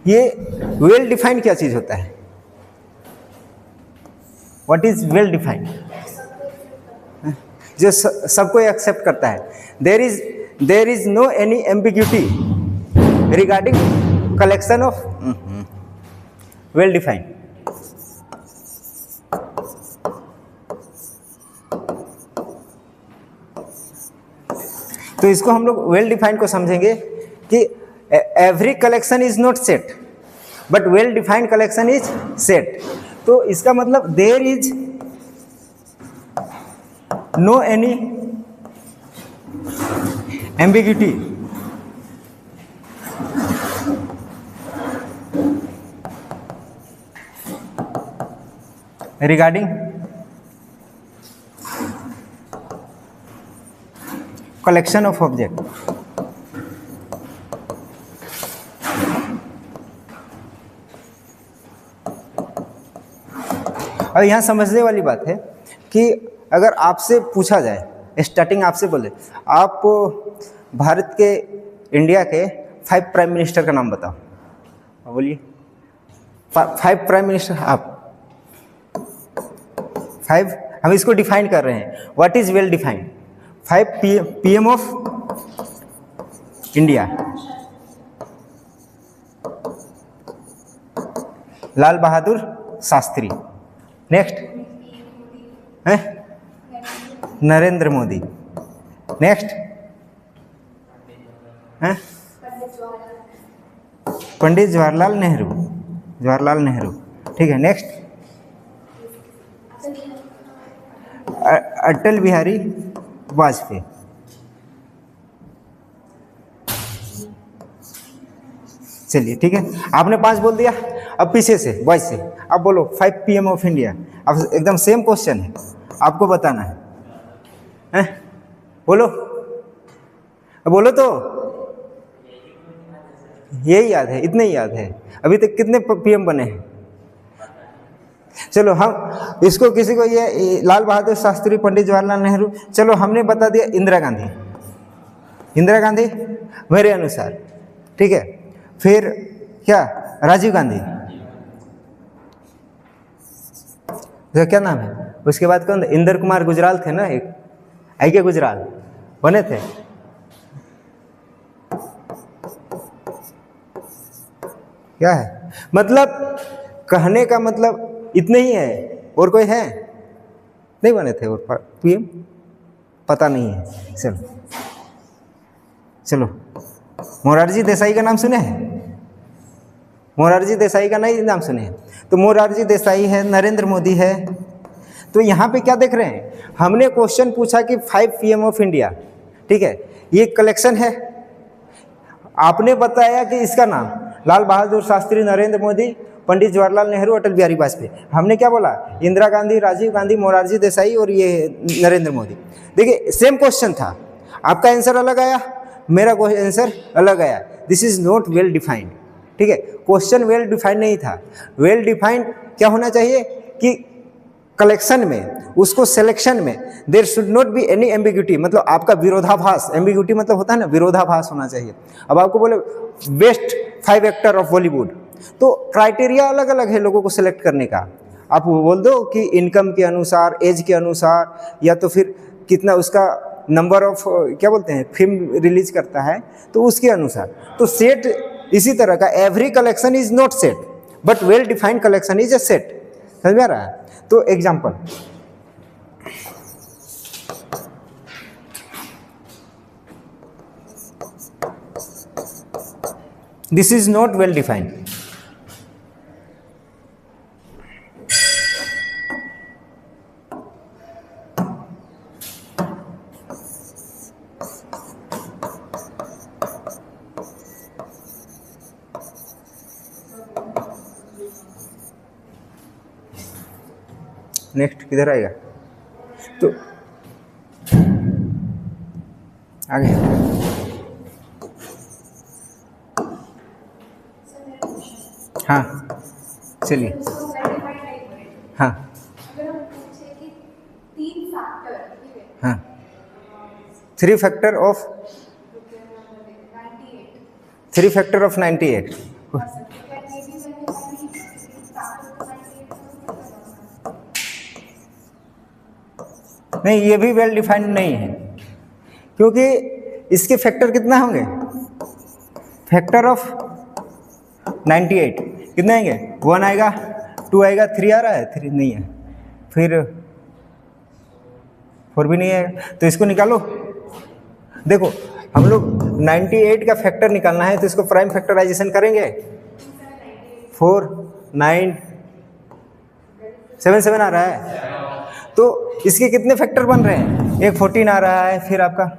ये well defined क्या चीज होता है? What is well defined? जो सबको एक्सेप्ट करता है। There is no any ambiguity regarding collection of well defined. तो इसको हम लोग वेल डिफाइंड को समझेंगे कि every collection is not set but well defined collection is set. तो इसका मतलब there is no any ambiguity regarding collection of object। अब यहाँ समझने वाली बात है कि अगर आपसे पूछा जाए, स्टार्टिंग आपसे बोले आप भारत के, इंडिया के 5 प्राइम मिनिस्टर का नाम बताओ, बोलिए 5 प्राइम मिनिस्टर। आप 5, हम इसको डिफाइन कर रहे हैं, what is well defined. 5 PM of India, Lal Bahadur Shastri. Next है नरेंद्र मोदी। नेक्स्ट है पंडित जवाहरलाल नेहरू। ठीक है। नेक्स्ट अटल बिहारी वाजपेयी। चलिए ठीक है, आपने 5 बोल दिया। अब पीछे से वॉइस से आप बोलो 5 PM ऑफ इंडिया। अब एकदम सेम क्वेश्चन है, आपको बताना है? बोलो बोलो। तो यही याद है, इतने ही याद है। अभी तक कितने PM बने हैं? चलो हम इसको, किसी को ये लाल बहादुर शास्त्री, पंडित जवाहरलाल नेहरू, चलो हमने बता दिया इंदिरा गांधी मेरे अनुसार। ठीक है। फिर क्या, राजीव गांधी, तो क्या नाम है उसके बाद? कौन? इंदर कुमार गुजराल थे ना, एक IK गुजराल बने थे। क्या है मतलब, कहने का मतलब इतने ही है, और कोई है? नहीं बने थे और PM, पता नहीं है। चलो मोरारजी देसाई का नाम सुने हैं? मोरारजी देसाई का नहीं नाम सुने हैं? तो मोरारजी देसाई है, नरेंद्र मोदी है। तो यहाँ पे क्या देख रहे हैं, हमने क्वेश्चन पूछा कि 5 PM ऑफ इंडिया। ठीक है, ये कलेक्शन है। आपने बताया कि इसका नाम लाल बहादुर शास्त्री, नरेंद्र मोदी, पंडित जवाहरलाल नेहरू, अटल बिहारी वाजपेयी। हमने क्या बोला? इंदिरा गांधी, राजीव गांधी, मोरारजी देसाई और ये नरेंद्र मोदी। देखिए सेम क्वेश्चन था, आपका आंसर अलग आया, मेरा आंसर अलग आया। This is not well defined. ठीक है, क्वेश्चन वेल डिफाइंड नहीं था। वेल डिफाइंड क्या होना चाहिए कि कलेक्शन में, उसको सिलेक्शन में there should not be any ambiguity, मतलब आपका विरोधाभास। एम्बिग्यूटी मतलब होता है ना, विरोधाभास होना चाहिए। अब आपको बोले बेस्ट 5 एक्टर ऑफ बॉलीवुड, तो क्राइटेरिया अलग अलग है लोगों को सिलेक्ट करने का। आप बोल दो कि इनकम के अनुसार, एज के अनुसार, या तो फिर कितना उसका नंबर ऑफ, क्या बोलते हैं, फिल्म रिलीज करता है, तो उसके अनुसार। तो सेट इसी तरह का, every collection is not set but well defined collection is a set. समझ में आ रहा है? तो example, this is not well defined. Next किधर आएगा? तो आगे हाँ चलिए हाँ हाँ 3 फैक्टर ऑफ 98 नहीं, ये भी वेल डिफाइंड नहीं है, क्योंकि इसके फैक्टर कितना होंगे, फैक्टर ऑफ 98 कितने आएंगे, 1 आएगा, 2 आएगा, 3 आ रहा है, 3 नहीं है, फिर 4 भी नहीं आएगा, तो इसको निकालो। देखो हम लोग 98 का फैक्टर निकालना है, तो इसको प्राइम फैक्टराइजेशन करेंगे, 4 9 7 7 आ रहा है, तो इसके कितने फैक्टर बन रहे हैं, एक 14 आ रहा है, फिर आपका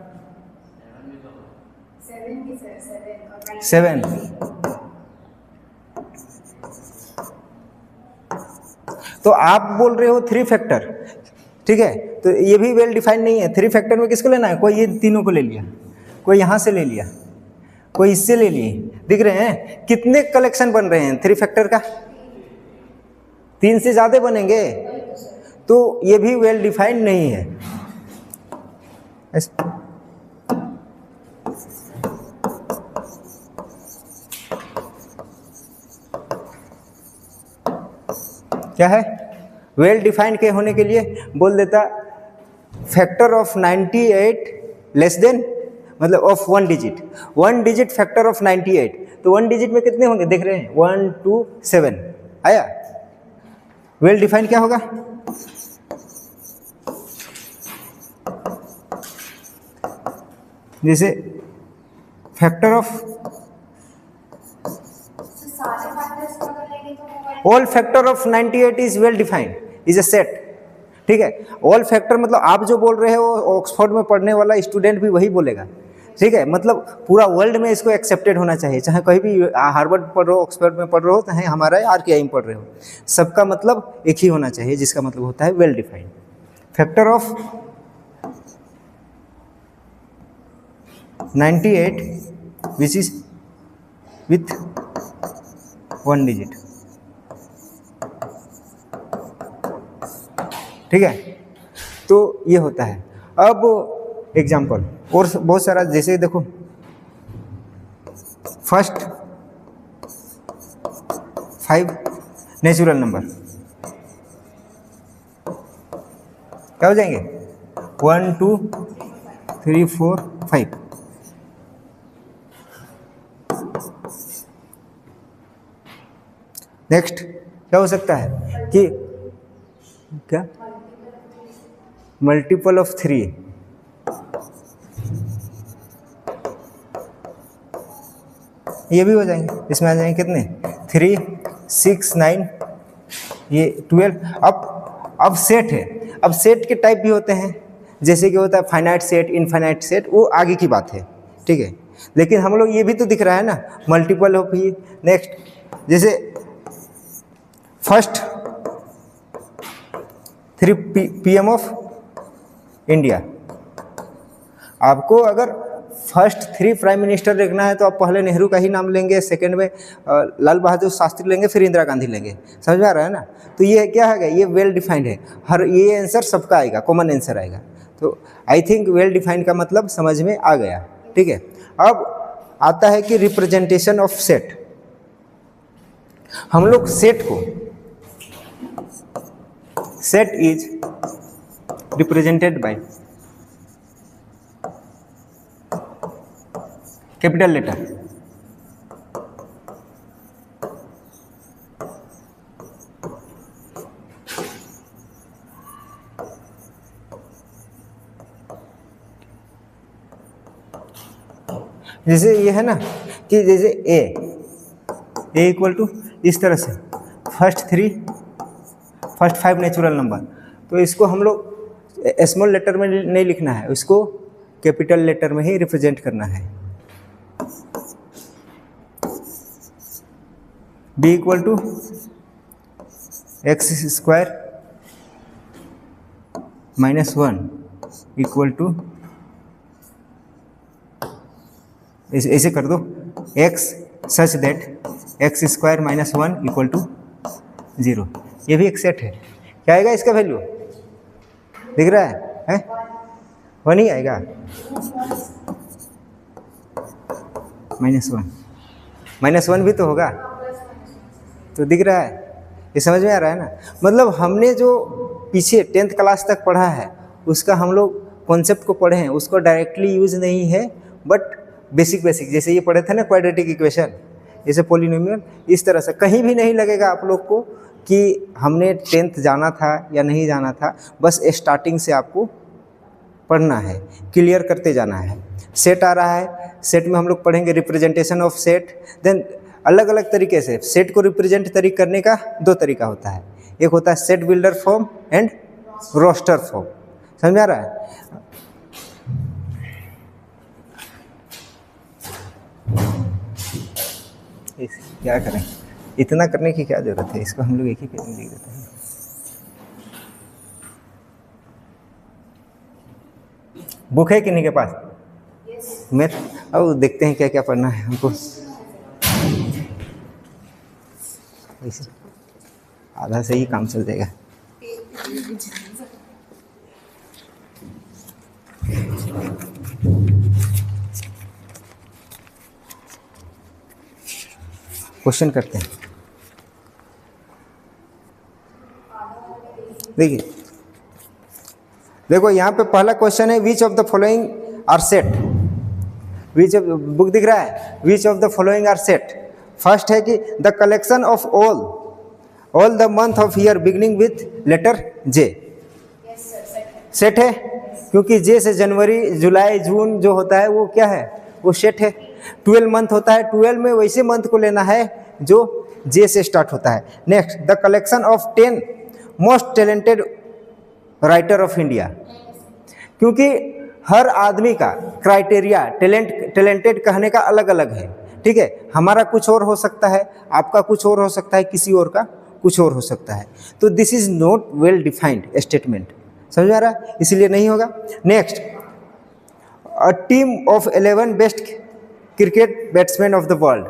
7, तो आप बोल रहे हो 3 फैक्टर, ठीक है, तो ये भी वेल डिफाइंड नहीं है। 3 फैक्टर में किसको लेना है, कोई ये तीनों को ले लिया, कोई यहाँ से ले लिया, कोई इससे ले लिए, दिख रहे हैं कितने कलेक्शन बन रहे हैं 3 फैक्टर का, 3 से ज़्यादा बनेंगे, तो ये भी वेल डिफाइंड नहीं है। क्या है, वेल डिफाइंड के होने के लिए बोल देता फैक्टर ऑफ 98 लेस देन, मतलब of 1 digit, 1 digit factor of 98, तो 1 डिजिट में कितने होंगे, देख रहे हैं 1 2 7 आया, वेल डिफाइंड क्या होगा, जैसे factor of all factor of 98 is well defined, is a set, ठीक है। ऑल फैक्टर मतलब आप जो बोल रहे हो ऑक्सफोर्ड में पढ़ने वाला स्टूडेंट भी वही बोलेगा, ठीक है, मतलब पूरा वर्ल्ड में इसको एक्सेप्टेड होना चाहिए, चाहे कहीं भी हार्वर्ड पढ़ रहे हो, ऑक्सफोर्ड में पढ़ रहे हो, चाहे हमारा RKI में पढ़ रहे हो, सबका मतलब एक ही होना चाहिए, जिसका मतलब होता है well defined. Factor of 98 which is with 1 digit, ठीक है, तो ये होता है। अब एग्जाम्पल और बहुत सारा, जैसे देखो फर्स्ट 5 नेचुरल नंबर क्या हो जाएंगे, 1 2 3 4 5, नेक्स्ट क्या हो सकता है कि क्या, मल्टीपल ऑफ 3, ये भी हो जाएंगे, इसमें आ जाएंगे कितने, 3 6 9, ये 12। अब सेट है, अब सेट के टाइप भी होते हैं, जैसे कि होता है फाइनाइट सेट, इनफाइनाइट सेट, वो आगे की बात है, ठीक है, लेकिन हम लोग ये भी तो दिख रहा है ना, मल्टीपल ऑफ ही। नेक्स्ट जैसे फर्स्ट 3 PM ऑफ इंडिया, आपको अगर फर्स्ट 3 प्राइम मिनिस्टर देखना है तो आप पहले नेहरू का ही नाम लेंगे, सेकंड में लाल बहादुर शास्त्री लेंगे, फिर इंदिरा गांधी लेंगे, समझ में आ रहा है ना। तो ये क्या है, ये वेल डिफाइंड है, हर ये आंसर सबका आएगा, कॉमन आंसर आएगा। तो आई थिंक वेल डिफाइंड का मतलब समझ में आ गया, ठीक है। अब आता है कि रिप्रेजेंटेशन ऑफ सेट। हम लोग सेट को, set is represented by capital letter, जैसे ये है ना कि जैसे ए इक्वल टू इस तरह से फर्स्ट 5 नेचुरल नंबर, तो इसको हम लोग स्मॉल लेटर में नहीं लिखना है, इसको कैपिटल लेटर में ही रिप्रेजेंट करना है। B equal to x² -1 equal to, ऐसे कर दो, x such that x² -1 equal to 0। ये भी एक सेट है। क्या आएगा इसका वैल्यू, दिख रहा है 1 ही आएगा, -1 भी तो होगा, तो दिख रहा है, ये समझ में आ रहा है ना। मतलब हमने जो पीछे 10th क्लास तक पढ़ा है उसका हम लोग कॉन्सेप्ट को पढ़े हैं, उसको डायरेक्टली यूज नहीं है, बट बेसिक जैसे ये पढ़े थे ना क्वाड्रेटिक इक्वेशन, जैसे पोलिनोमियल, इस तरह से कहीं भी नहीं लगेगा आप लोग को कि हमने 10th जाना था या नहीं जाना था, बस स्टार्टिंग से आपको पढ़ना है, क्लियर करते जाना है। सेट आ रहा है, सेट में हम लोग पढ़ेंगे रिप्रेजेंटेशन ऑफ सेट। देन अलग अलग तरीके से सेट को रिप्रेजेंट करने का 2 तरीका होता है, एक होता है set builder form and roster form. समझ में आ रहा है? क्या करें, इतना करने की क्या जरूरत है, इसको हम लोग एक ही पेज में लिख देते हैं। बुक है किन्हीं के पास? मैं अब देखते हैं क्या क्या पढ़ना है हमको। आधा से ही काम चल जाएगा। क्वेश्चन करते हैं। देखो यहाँ पे पहला क्वेश्चन है, which of the following are set. Which of, book दिख रहा है, which of the following are set. First है कि the collection of all the month of year beginning with letter J. Set है, क्योंकि जे से जनवरी जुलाई जून जो होता है वो क्या है, वो सेट है। 12 मंथ होता है, 12 में वैसे मंथ को लेना है जो जे से स्टार्ट होता है। Next, the collection of 10 most talented writer of India. क्योंकि हर आदमी का क्राइटेरिया टैलेंटेड कहने का अलग अलग है, ठीक है। हमारा कुछ और हो सकता है, आपका कुछ और हो सकता है, किसी और का कुछ और हो सकता है। तो this is not well defined statement, समझ में आ रहा है, इसलिए नहीं होगा। Next, a team of 11 best cricket batsman of the world.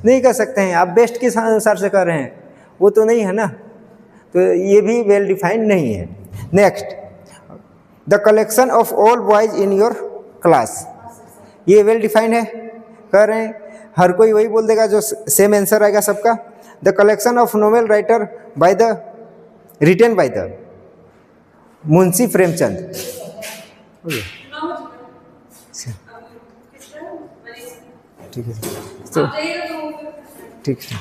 नहीं कर सकते हैं आप, बेस्ट किस अनुसार से कर रहे हैं, वो तो नहीं है ना, तो ये भी वेल डिफाइंड नहीं है। Next, the collection of all boys in your class, ये वेल डिफाइंड है, कर रहे हैं, हर कोई वही बोल देगा जो सेम आंसर आएगा सबका। The collection of novel writer by the written by the Munshi Premchand. ठीक है, तो ठीक है।